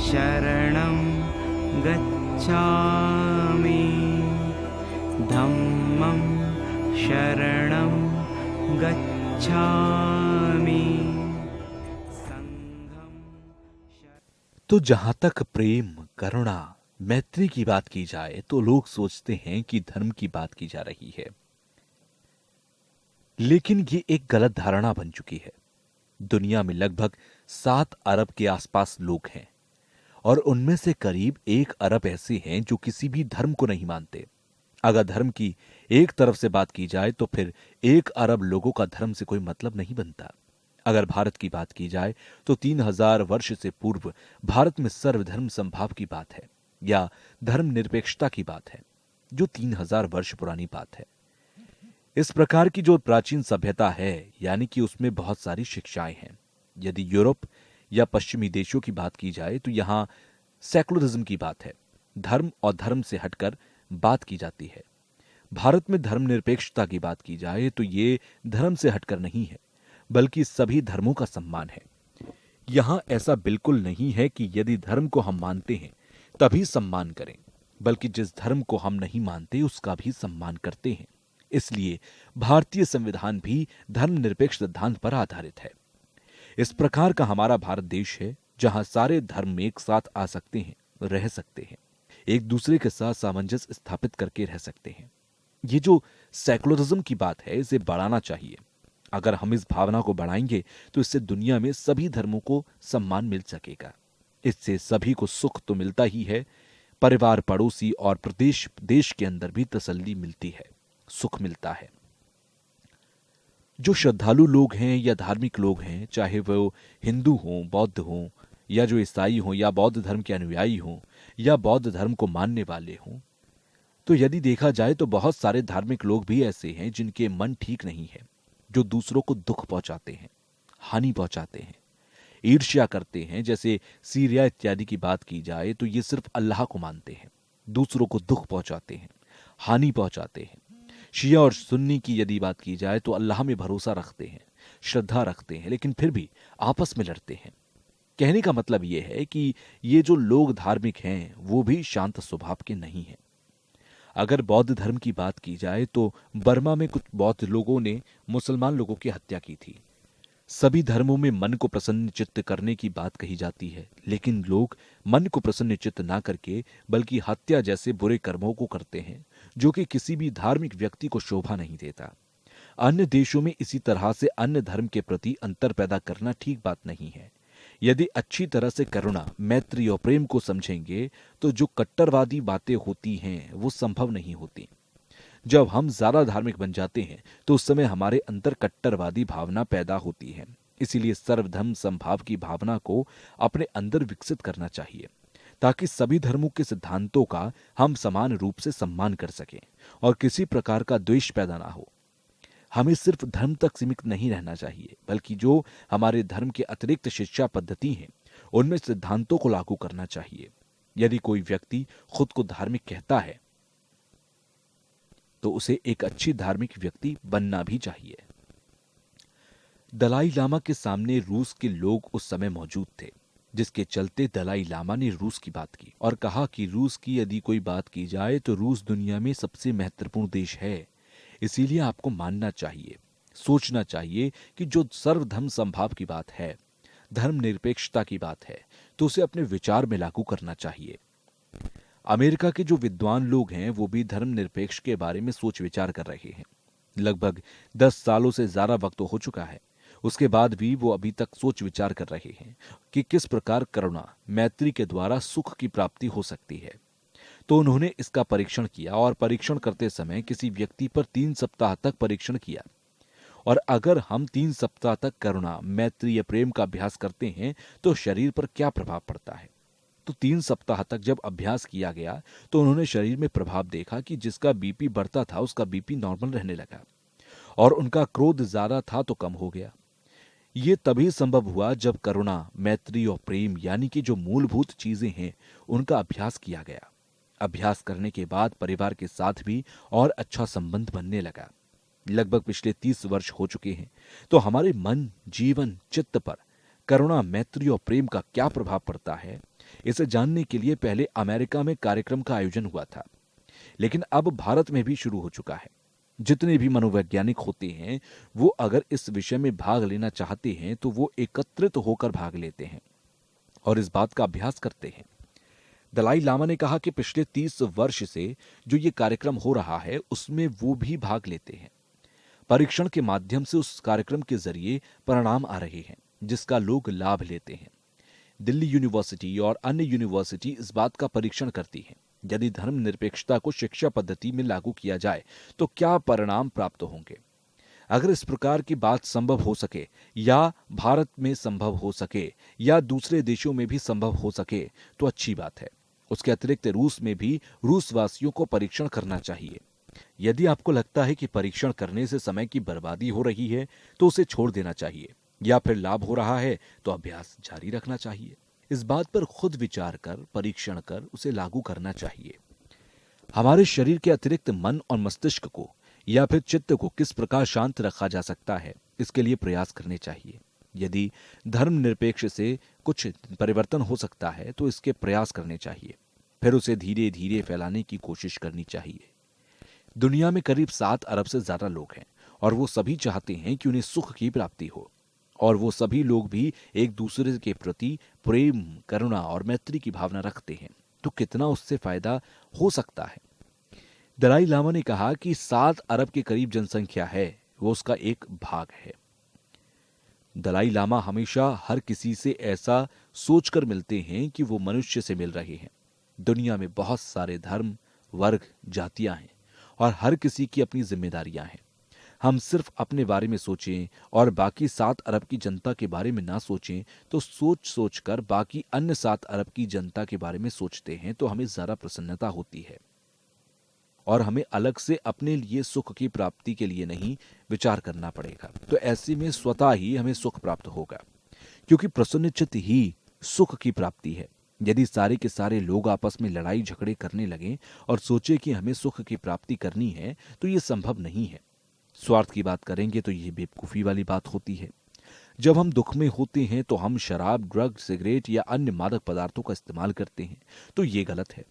शरणं गच्छामि धम्मं शरणं गच्छामि संघं तो जहां तक प्रेम, करुणा, मैत्री की बात की जाए तो लोग सोचते हैं कि धर्म की बात की जा रही है। लेकिन ये एक गलत धारणा बन चुकी है। दुनिया में लगभग 7 अरब के आसपास लोग हैं और उनमें से करीब 1 अरब ऐसे हैं जो किसी भी धर्म को नहीं मानते। अगर धर्म की एक तरफ से बात की जाए तो फिर 1 अरब लोगों का धर्म से कोई मतलब नहीं बनता। अगर भारत की बात की जाए तो 3000 वर्ष से पूर्व भारत में सर्वधर्म संभाव की बात है या धर्मनिरपेक्षता की बात है, जो 3000 वर्ष पुरानी बात है। इस प्रकार की जो प्राचीन सभ्यता है, यानी कि उसमें बहुत सारी शिक्षाएं हैं। यदि यूरोप या पश्चिमी देशों की बात की जाए तो यहां सेकुलरिज्म की बात है, धर्म और धर्म से हटकर बात की जाती है। भारत में धर्मनिरपेक्षता की बात की जाए तो ये धर्म से हटकर नहीं है, बल्कि सभी धर्मों का सम्मान है। यहां ऐसा बिल्कुल नहीं है कि यदि धर्म को हम मानते हैं तभी सम्मान करें, बल्कि जिस धर्म को हम नहीं मानते उसका भी सम्मान करते हैं। इसलिए भारतीय संविधान भी धर्मनिरपेक्ष सिद्धांत पर आधारित है। इस प्रकार का हमारा भारत देश है जहां सारे धर्म एक साथ आ सकते हैं, रह सकते हैं, एक दूसरे के साथ सामंजस्य स्थापित करके रह सकते हैं। ये जो सेकुलरिज्म की बात है इसे बढ़ाना चाहिए। अगर हम इस भावना को बढ़ाएंगे तो इससे दुनिया में सभी धर्मों को सम्मान मिल सकेगा। इससे सभी को सुख तो मिलता ही है, परिवार, पड़ोसी और प्रदेश देश के अंदर भी तसल्ली मिलती है, सुख मिलता है। जो श्रद्धालु लोग हैं या धार्मिक लोग हैं, चाहे वो हिंदू हों, बौद्ध हों, या जो ईसाई हों या बौद्ध धर्म के अनुयायी हों या बौद्ध धर्म को मानने वाले हों, तो यदि देखा जाए तो बहुत सारे धार्मिक लोग भी ऐसे हैं जिनके मन ठीक नहीं है, जो दूसरों को दुख पहुंचाते हैं, हानि पहुंचाते हैं, ईर्ष्या करते हैं। जैसे सीरिया इत्यादि की बात की जाए तो ये सिर्फ अल्लाह को मानते हैं, दूसरों को दुख पहुंचाते हैं, हानि पहुंचाते हैं। शिया और सुन्नी की यदि बात की जाए तो अल्लाह में भरोसा रखते हैं, श्रद्धा रखते हैं, लेकिन फिर भी आपस में लड़ते हैं। कहने का मतलब यह है कि ये जो लोग धार्मिक हैं वो भी शांत स्वभाव के नहीं हैं। अगर बौद्ध धर्म की बात की जाए तो बर्मा में कुछ बौद्ध लोगों ने मुसलमान लोगों की हत्या की थी। सभी धर्मों में मन को प्रसन्न चित्त करने की बात कही जाती है, लेकिन लोग मन को प्रसन्न चित्त ना करके बल्कि हत्या जैसे बुरे कर्मों को करते हैं, जो कि किसी भी धार्मिक व्यक्ति को शोभा नहीं देता। अन्य देशों में इसी तरह से अन्य धर्म के प्रति अंतर पैदा करना ठीक बात नहीं है। यदि अच्छी तरह से करुणा, मैत्री और प्रेम को समझेंगे तो जो कट्टरवादी बातें होती हैं वो संभव नहीं होती। जब हम ज्यादा धार्मिक बन जाते हैं तो उस समय हमारे अंदर कट्टरवादी भावना पैदा होती है। इसीलिए सर्वधर्म समभाव की भावना को अपने अंदर विकसित करना चाहिए, ताकि सभी धर्मों के सिद्धांतों का हम समान रूप से सम्मान कर सकें और किसी प्रकार का द्वेष पैदा ना हो। हमें सिर्फ धर्म तक सीमित नहीं रहना चाहिए, बल्कि जो हमारे धर्म के अतिरिक्त शिक्षा पद्धति हैं उनमें सिद्धांतों को लागू करना चाहिए। यदि कोई व्यक्ति खुद को धार्मिक कहता है तो उसे एक अच्छी धार्मिक व्यक्ति बनना भी चाहिए। दलाई लामा के सामने रूस के लोग उस समय मौजूद थे, जिसके चलते दलाई लामा ने रूस की बात की और कहा कि रूस की यदि कोई बात की जाए तो रूस दुनिया में सबसे महत्वपूर्ण देश है। इसीलिए आपको मानना चाहिए, सोचना चाहिए कि जो सर्वधर्म संभाव की बात है, धर्मनिरपेक्षता की बात है, तो उसे अपने विचार में लागू करना चाहिए। अमेरिका के जो विद्वान लोग हैं वो भी धर्मनिरपेक्ष के बारे में सोच विचार कर रहे हैं। लगभग 10 सालों से ज्यादा वक्त हो चुका है, उसके बाद भी वो अभी तक सोच विचार कर रहे हैं कि किस प्रकार करुणा, मैत्री के द्वारा सुख की प्राप्ति हो सकती है। तो उन्होंने इसका परीक्षण किया और परीक्षण करते समय किसी व्यक्ति पर 3 सप्ताह तक परीक्षण किया। और अगर हम 3 सप्ताह तक करुणा, मैत्री या प्रेम का अभ्यास करते हैं तो शरीर पर क्या प्रभाव पड़ता है। तो 3 सप्ताह तक जब अभ्यास किया गया तो उन्होंने शरीर में प्रभाव देखा कि जिसका बीपी बढ़ता था उसका बीपी नॉर्मल रहने लगा और उनका क्रोध ज्यादा था तो कम हो गया। ये तभी संभव हुआ जब करुणा, मैत्री और प्रेम यानी कि जो मूलभूत चीजें हैं उनका अभ्यास किया गया। अभ्यास करने के बाद परिवार के साथ भी और अच्छा संबंध बनने लगा। लगभग पिछले 30 वर्ष हो चुके हैं, तो हमारे मन, जीवन, चित्त पर करुणा, मैत्री और प्रेम का क्या प्रभाव पड़ता है इसे जानने के लिए पहले अमेरिका में कार्यक्रम का आयोजन हुआ था, लेकिन अब भारत में भी शुरू हो चुका है। जितने भी मनोवैज्ञानिक होते हैं वो अगर इस विषय में भाग लेना चाहते हैं तो वो एकत्रित होकर भाग लेते हैं और इस बात का अभ्यास करते हैं। दलाई लामा ने कहा कि पिछले 30 वर्ष से जो ये कार्यक्रम हो रहा है उसमें वो भी भाग लेते हैं। परीक्षण के माध्यम से उस कार्यक्रम के जरिए परिणाम आ रहे हैं जिसका लोग लाभ लेते हैं। दिल्ली यूनिवर्सिटी और अन्य यूनिवर्सिटी इस बात का परीक्षण करती हैं यदि धर्मनिरपेक्षता को शिक्षा पद्धति में लागू किया जाए तो क्या परिणाम प्राप्त होंगे। अगर इस प्रकार की बात संभव हो सके या भारत में संभव हो सके या दूसरे देशों में भी संभव हो सके तो अच्छी बात है। उसके अतिरिक्त रूस में भी रूसवासियों को परीक्षण करना चाहिए। यदि आपको लगता है कि परीक्षण करने से समय की बर्बादी हो रही है तो उसे छोड़ देना चाहिए, या फिर लाभ हो रहा है तो अभ्यास जारी रखना चाहिए। इस बात पर खुद विचार कर परीक्षण कर उसे लागू करना चाहिए। हमारे शरीर के अतिरिक्त मन और मस्तिष्क को या फिर चित्त को किस प्रकार शांत रखा जा सकता है इसके लिए प्रयास करने चाहिए। यदि धर्मनिरपेक्ष से कुछ परिवर्तन हो सकता है तो इसके प्रयास करने चाहिए, फिर उसे धीरे धीरे फैलाने की कोशिश करनी चाहिए। दुनिया में करीब 7 अरब से ज्यादा लोग हैं और वो सभी चाहते हैं कि उन्हें सुख की प्राप्ति हो, और वो सभी लोग भी एक दूसरे के प्रति प्रेम, करुणा और मैत्री की भावना रखते हैं। तो कितना उससे फायदा हो सकता है। दलाई लामा ने कहा कि 7 अरब के करीब जनसंख्या है, वो उसका एक भाग है। दलाई लामा हमेशा हर किसी से ऐसा सोचकर मिलते हैं कि वो मनुष्य से मिल रहे हैं। दुनिया में बहुत सारे धर्म, वर्ग, जातियां हैं और हर किसी की अपनी जिम्मेदारियां हैं। हम सिर्फ अपने बारे में सोचें और बाकी 7 अरब की जनता के बारे में ना सोचें तो सोच सोच कर बाकी अन्य 7 अरब की जनता के बारे में सोचते हैं तो हमें जरा प्रसन्नता होती है और हमें अलग से अपने लिए सुख की प्राप्ति के लिए नहीं विचार करना पड़ेगा। तो ऐसे में स्वतः ही हमें सुख प्राप्त होगा, क्योंकि प्रसन्न चित्त ही सुख की प्राप्ति है। यदि सारे के सारे लोग आपस में लड़ाई झगड़े करने लगें और सोचे कि हमें सुख की प्राप्ति करनी है तो ये संभव नहीं है। स्वार्थ की बात करेंगे तो ये बेवकूफी वाली बात होती है। जब हम दुख में होते हैं तो हम शराब, ड्रग, सिगरेट या अन्य मादक पदार्थों का इस्तेमाल करते हैं, तो ये गलत है।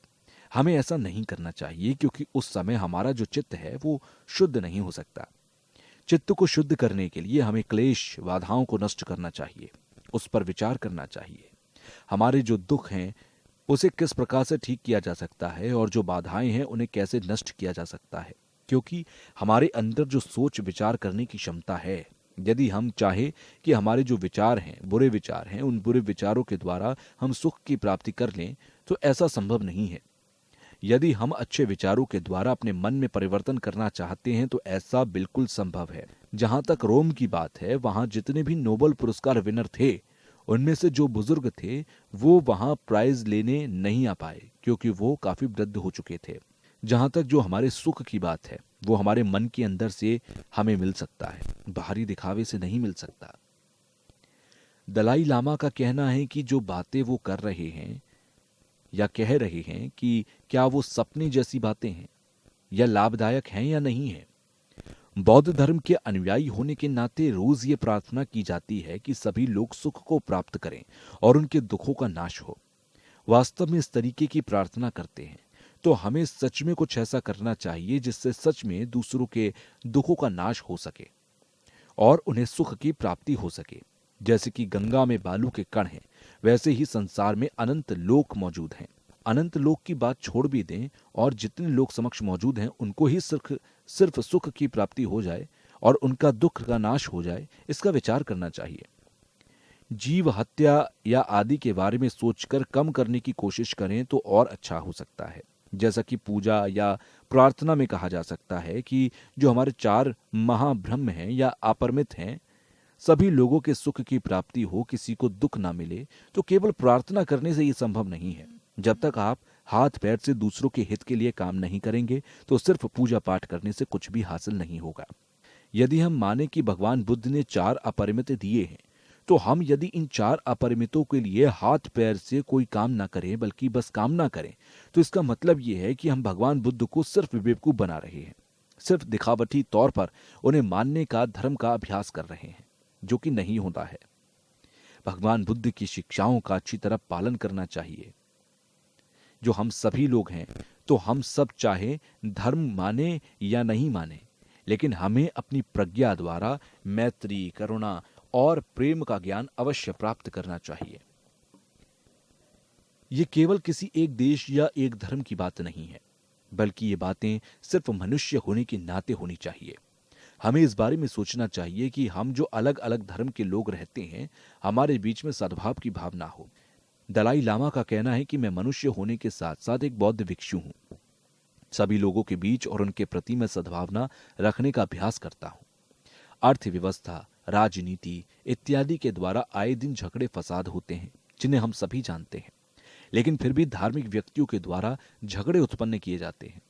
हमें ऐसा नहीं करना चाहिए, क्योंकि उस समय हमारा जो चित्त है वो शुद्ध नहीं हो सकता। चित्त को शुद्ध करने के लिए हमें क्लेश, बाधाओं को नष्ट करना चाहिए, उस पर विचार करना चाहिए। हमारे जो दुख हैं उसे किस प्रकार से ठीक किया जा सकता है और जो बाधाएं हैं उन्हें कैसे नष्ट किया जा सकता है, क्योंकि हमारे अंदर जो सोच विचार करने की क्षमता है, यदि हम चाहे कि हमारे जो विचार हैं, बुरे विचार हैं, उन बुरे विचारों के द्वारा हम सुख की प्राप्ति कर लें तो ऐसा संभव नहीं है। यदि हम अच्छे विचारों के द्वारा अपने मन में परिवर्तन करना चाहते हैं तो ऐसा बिल्कुल संभव है। जहां तक रोम की बात है, वहां जितने भी नोबेल पुरस्कार विनर थे उनमें से जो बुजुर्ग थे वो वहां प्राइज लेने नहीं आ पाए, क्योंकि वो काफी वृद्ध हो चुके थे। जहां तक जो हमारे सुख की बात है वो हमारे मन के अंदर से हमें मिल सकता है, बाहरी दिखावे से नहीं मिल सकता। दलाई लामा का कहना है कि जो बातें वो कर रहे हैं या कह रहे हैं कि क्या वो सपने जैसी बातें हैं या लाभदायक हैं या नहीं है। बौद्ध धर्म के अनुयायी होने के नाते रोज ये प्रार्थना की जाती है कि सभी लोग सुख को प्राप्त करें और उनके दुखों का नाश हो। वास्तव में इस तरीके की प्रार्थना करते हैं तो हमें सच में कुछ ऐसा करना चाहिए जिससे सच में दूसरों के दुखों का नाश हो सके और उन्हें सुख की प्राप्ति हो सके। जैसे कि गंगा में बालू के कण हैं, वैसे ही संसार में अनंत लोक मौजूद हैं। अनंत लोक की बात छोड़ भी दें और जितने लोग समक्ष मौजूद हैं उनको ही सिर्फ सुख की प्राप्ति हो जाए और उनका दुख का नाश हो जाए, इसका विचार करना चाहिए। जीव हत्या या आदि के बारे में सोचकर कम करने की कोशिश करें तो और अच्छा हो सकता है। जैसा कि पूजा या प्रार्थना में कहा जा सकता है कि जो हमारे 4 महाब्रह्म हैं या अपरमित हैं, सभी लोगों के सुख की प्राप्ति हो, किसी को दुख ना मिले, तो केवल प्रार्थना करने से ये संभव नहीं है। जब तक आप हाथ पैर से दूसरों के हित के लिए काम नहीं करेंगे तो सिर्फ पूजा पाठ करने से कुछ भी हासिल नहीं होगा। यदि हम माने कि भगवान बुद्ध ने 4 अपरिमित दिए हैं, तो हम यदि इन 4 अपरिमितों के लिए हाथ पैर से कोई काम ना करें बल्कि बस कामना करें, तो इसका मतलब यह है कि हम भगवान बुद्ध को सिर्फ बेवकूफ बना रहे हैं, सिर्फ दिखावटी तौर पर उन्हें मानने का, धर्म का अभ्यास कर रहे हैं, जो कि नहीं होता है। भगवान बुद्ध की शिक्षाओं का अच्छी तरह पालन करना चाहिए। जो हम सभी लोग हैं, तो हम सब चाहे धर्म माने या नहीं माने, लेकिन हमें अपनी प्रज्ञा द्वारा मैत्री, करुणा और प्रेम का ज्ञान अवश्य प्राप्त करना चाहिए। ये केवल किसी एक देश या एक धर्म की बात नहीं है, बल्कि ये बातें सिर्फ मनुष्य होने के नाते होनी चाहिए। हमें इस बारे में सोचना चाहिए कि हम जो अलग अलग धर्म के लोग रहते हैं, हमारे बीच में सद्भाव की भावना हो। दलाई लामा का कहना है कि मैं मनुष्य होने के साथ साथ एक बौद्ध भिक्षु हूं। सभी लोगों के बीच और उनके प्रति मैं सद्भावना रखने का अभ्यास करता हूं। अर्थव्यवस्था, राजनीति इत्यादि के द्वारा आए दिन झगड़े फसाद होते हैं, जिन्हें हम सभी जानते हैं, लेकिन फिर भी धार्मिक व्यक्तियों के द्वारा झगड़े उत्पन्न किए जाते हैं।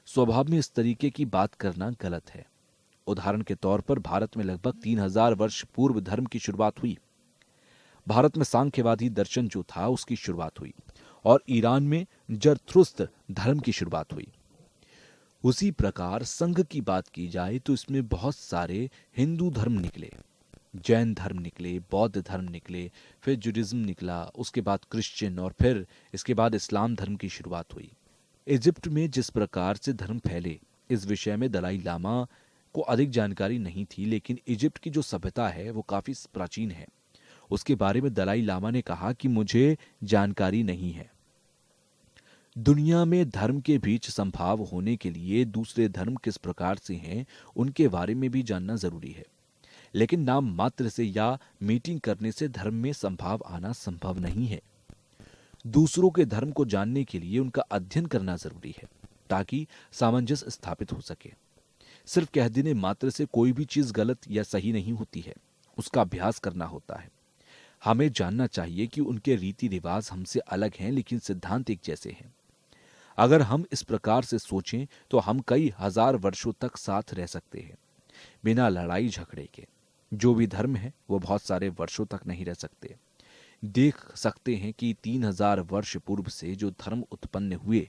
स्वभाव में इस तरीके की बात करना गलत है। उदाहरण के तौर पर भारत में लगभग 3000 वर्ष पूर्व धर्म की शुरुआत हुई। भारत में सांख्यवादी दर्शन जो था उसकी शुरुआत हुई और ईरान में जरथुस्त्र धर्म की शुरुआत हुई। उसी प्रकार संघ की बात की जाए तो इसमें बहुत सारे हिंदू धर्म निकले, जैन धर्म निकले, बौद्ध धर्म निकले, फिर जुडिज्म निकला, उसके बाद क्रिश्चियन और फिर इसके बाद इस्लाम धर्म की शुरुआत हुई। इजिप्ट में जिस प्रकार से धर्म फैले, इस विषय में दलाई लामा को अधिक जानकारी नहीं थी, लेकिन इजिप्ट की जो सभ्यता है वो काफी प्राचीन है। उसके बारे में दलाई लामा ने कहा कि मुझे जानकारी नहीं है। दुनिया में धर्म के बीच संभाव होने के लिए दूसरे धर्म किस प्रकार से हैं उनके बारे में भी जानना जरूरी है, लेकिन नाम मात्र से या मीटिंग करने से धर्म में संभाव आना संभव नहीं है। दूसरों के धर्म को जानने के लिए उनका अध्ययन करना जरूरी है, ताकि सामंजस्य स्थापित हो सके। सिर्फ कह देने मात्र से कोई भी चीज गलत या सही नहीं होती है, उसका अभ्यास करना होता है। हमें जानना चाहिए कि उनके रीति रिवाज हमसे अलग हैं, लेकिन सिद्धांत एक जैसे हैं। अगर हम इस प्रकार से सोचें तो हम कई हजार वर्षों तक साथ रह सकते हैं, बिना लड़ाई झगड़े के। जो भी धर्म है वो बहुत सारे वर्षों तक नहीं रह सकते। देख सकते हैं कि 3000 वर्ष पूर्व से जो धर्म उत्पन्न हुए,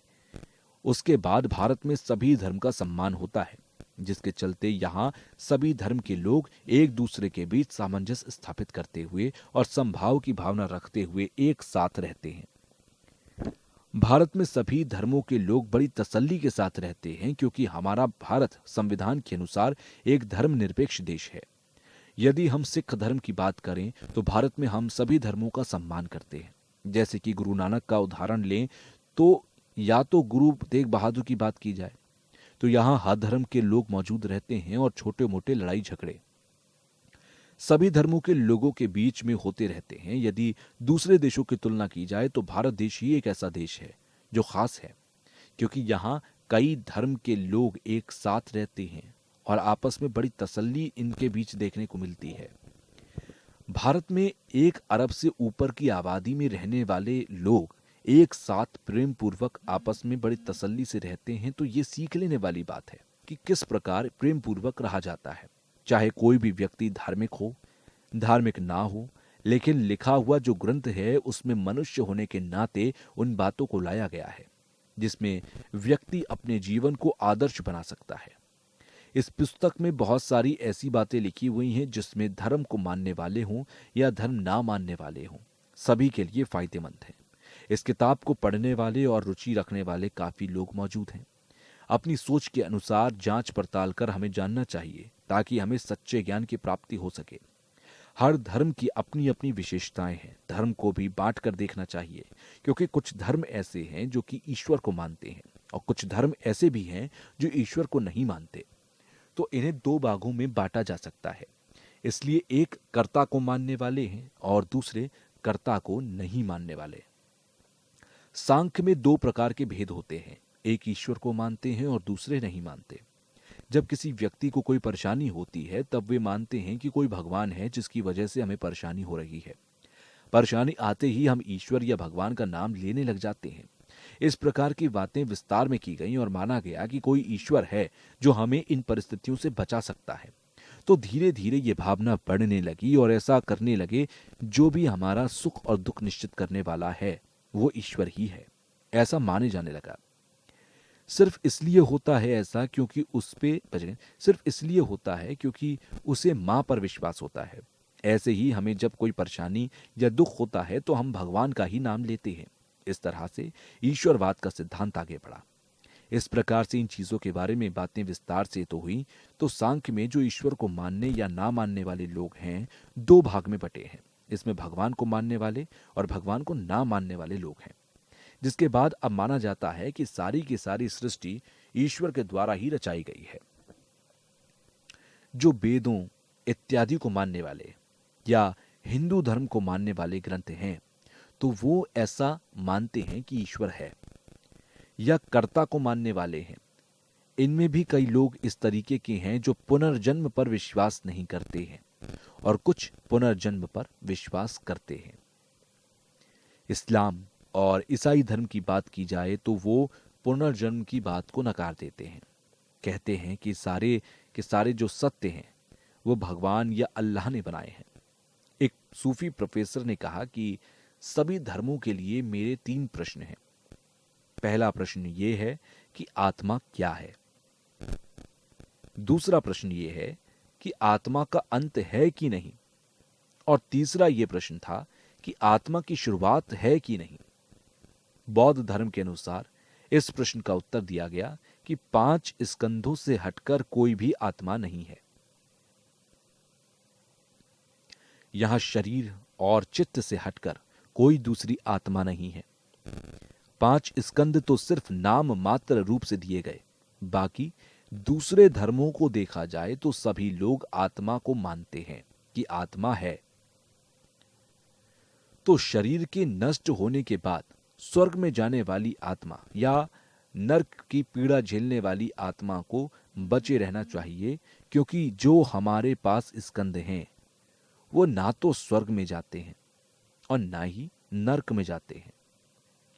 उसके बाद भारत में सभी धर्म का सम्मान होता है, जिसके चलते यहाँ सभी धर्म के लोग एक दूसरे के बीच सामंजस्य स्थापित करते हुए और समभाव की भावना रखते हुए एक साथ रहते हैं। भारत में सभी धर्मों के लोग बड़ी तसल्ली के साथ रहते हैं, क्योंकि हमारा भारत संविधान के अनुसार एक धर्मनिरपेक्ष देश है। यदि हम सिख धर्म की बात करें तो भारत में हम सभी धर्मों का सम्मान करते हैं। जैसे कि गुरु नानक का उदाहरण लें तो या तो गुरु तेग बहादुर की बात की जाए तो यहाँ हर धर्म के लोग मौजूद रहते हैं और छोटे मोटे लड़ाई झगड़े सभी धर्मों के लोगों के बीच में होते रहते हैं। यदि दूसरे देशों की तुलना की जाए तो भारत देश ही एक ऐसा देश है जो खास है, क्योंकि यहाँ कई धर्म के लोग एक साथ रहते हैं और आपस में बड़ी तसल्ली इनके बीच देखने को मिलती है। भारत में 1 अरब से ऊपर की आबादी में रहने वाले लोग एक साथ प्रेम पूर्वक आपस में बड़ी तसल्ली से रहते हैं, तो ये सीख लेने वाली बात है कि किस प्रकार प्रेम पूर्वक रहा जाता है। चाहे कोई भी व्यक्ति धार्मिक हो, धार्मिक ना हो, लेकिन लिखा हुआ जो ग्रंथ है उसमें मनुष्य होने के नाते उन बातों को लाया गया है जिसमें व्यक्ति अपने जीवन को आदर्श बना सकता है। इस पुस्तक में बहुत सारी ऐसी बातें लिखी हुई हैं जिसमें धर्म को मानने वाले हों या धर्म ना मानने वाले हों, सभी के लिए फायदेमंद है। इस किताब को पढ़ने वाले और रुचि रखने वाले काफी लोग मौजूद हैं। अपनी सोच के अनुसार जांच पड़ताल कर हमें जानना चाहिए ताकि हमें सच्चे ज्ञान की प्राप्ति हो सके। हर धर्म की अपनी अपनी विशेषताएं हैं। धर्म को भी बांट कर देखना चाहिए, क्योंकि कुछ धर्म ऐसे हैं जो कि ईश्वर को मानते हैं और कुछ धर्म ऐसे भी हैं जो ईश्वर को नहीं मानते। तो इन्हें 2 भागों में बांटा जा सकता है। इसलिए एक कर्ता को मानने वाले हैं और दूसरे कर्ता को नहीं मानने वाले। सांख्य में 2 प्रकार के भेद होते हैं, एक ईश्वर को मानते हैं और दूसरे नहीं मानते। जब किसी व्यक्ति को कोई परेशानी होती है तब वे मानते हैं कि कोई भगवान है जिसकी वजह से हमें परेशानी हो रही है। परेशानी आते ही हम ईश्वर या भगवान का नाम लेने लग जाते हैं। इस प्रकार की बातें विस्तार में की गई और माना गया कि कोई ईश्वर है जो हमें इन परिस्थितियों से बचा सकता है। तो धीरे धीरे ये भावना बढ़ने लगी और ऐसा करने लगे जो भी हमारा सुख और दुख निश्चित करने वाला है वो ईश्वर ही है, ऐसा माने जाने लगा। सिर्फ इसलिए होता है ऐसा क्योंकि सिर्फ इसलिए होता है क्योंकि उसे मां पर विश्वास होता है। ऐसे ही हमें जब कोई परेशानी या दुख होता है तो हम भगवान का ही नाम लेते हैं। इस तरह से ईश्वरवाद का सिद्धांत आगे बढ़ा। इस प्रकार से इन चीजों के बारे में बातें विस्तार से तो हुई, तो सांख्य में जो ईश्वर को मानने या ना मानने वाले लोग हैं, दो भाग में बटे हैं। इसमें भगवान को मानने वाले और भगवान को ना मानने वाले लोग हैं। जिसके बाद अब माना जाता है कि सारी की सारी सृष्टि ईश्वर के द्वारा ही रचाई गई है। जो वेदों इत्यादि को मानने वाले या हिंदू धर्म को मानने वाले ग्रंथ हैं, तो वो ऐसा मानते हैं कि ईश्वर है, या कर्ता को मानने वाले हैं। इनमें भी कई लोग इस तरीके के हैं जो पुनर्जन्म पर विश्वास नहीं करते हैं और कुछ पुनर्जन्म पर विश्वास करते हैं। इस्लाम और ईसाई धर्म की बात की जाए तो वो पुनर्जन्म की बात को नकार देते हैं। कहते हैं कि सारे के सारे जो सत्य हैं वो भगवान या अल्लाह ने बनाए हैं। एक सूफी प्रोफेसर ने कहा कि सभी धर्मों के लिए मेरे 3 प्रश्न हैं। पहला प्रश्न ये है कि आत्मा क्या है। दूसरा प्रश्न ये है कि आत्मा का अंत है कि नहीं। और तीसरा ये प्रश्न था कि आत्मा की शुरुआत है कि नहीं। बौद्ध धर्म के अनुसार इस प्रश्न का उत्तर दिया गया कि 5 स्कंधों से हटकर कोई भी आत्मा नहीं है। यहां शरीर और चित्त से हटकर कोई दूसरी आत्मा नहीं है। 5 स्कंद तो सिर्फ नाम मात्र रूप से दिए गए। बाकी दूसरे धर्मों को देखा जाए तो सभी लोग आत्मा को मानते हैं कि आत्मा है। तो शरीर के नष्ट होने के बाद स्वर्ग में जाने वाली आत्मा या नरक की पीड़ा झेलने वाली आत्मा को बचे रहना चाहिए, क्योंकि जो हमारे पास स्कंद हैं वो ना तो स्वर्ग में जाते हैं और ना ही नरक में जाते हैं।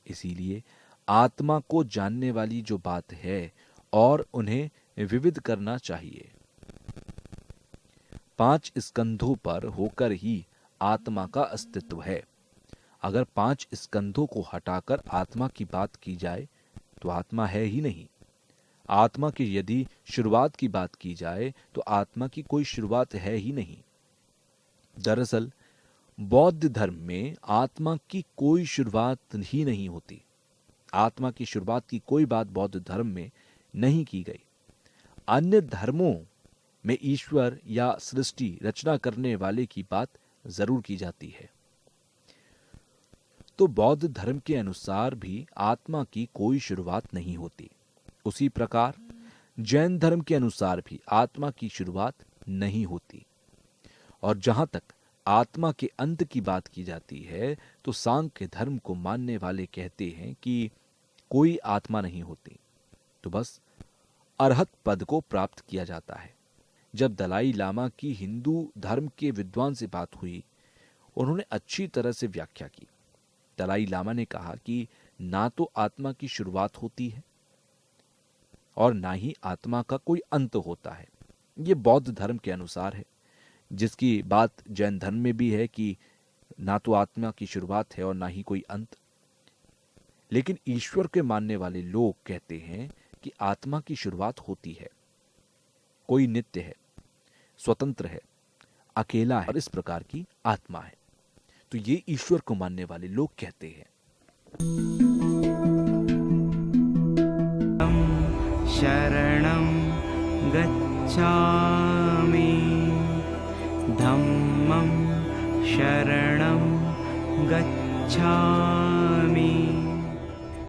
इसीलिए आत्मा को जानने वाली जो बात है और उन्हें विविध करना चाहिए। 5 स्कंधों पर होकर ही आत्मा का अस्तित्व है। अगर 5 स्कंधों को हटाकर आत्मा की बात की जाए तो आत्मा है ही नहीं। आत्मा की यदि शुरुआत की बात की जाए तो आत्मा की कोई शुरुआत है ही नहीं। दरअसल बौद्ध धर्म में आत्मा की कोई शुरुआत ही नहीं होती। आत्मा की शुरुआत की कोई बात बौद्ध धर्म में नहीं की गई। अन्य धर्मों में ईश्वर या सृष्टि रचना करने वाले की बात जरूर की जाती है। तो बौद्ध धर्म के अनुसार भी आत्मा की कोई शुरुआत नहीं होती। उसी प्रकार जैन धर्म के अनुसार भी आत्मा की शुरुआत नहीं होती। और जहां तक आत्मा के अंत की बात की जाती है तो सांख्य धर्म को मानने वाले कहते हैं कि कोई आत्मा नहीं होती, तो बस अरहत पद को प्राप्त किया जाता है। जब दलाई लामा की हिंदू धर्म के विद्वान से बात हुई, उन्होंने अच्छी तरह से व्याख्या की। दलाई लामा ने कहा कि ना तो आत्मा की शुरुआत होती है और ना ही आत्मा का कोई अंत होता है। यह बौद्ध धर्म के अनुसार है, जिसकी बात जैन धर्म में भी है कि ना तो आत्मा की शुरुआत है और ना ही कोई अंत। लेकिन ईश्वर के मानने वाले लोग कहते हैं कि आत्मा की शुरुआत होती है, कोई नित्य है, स्वतंत्र है, अकेला है और इस प्रकार की आत्मा है। तो ये ईश्वर को मानने वाले लोग कहते हैं। शरणं गच्छामि धम्मं शरणं गच्छामि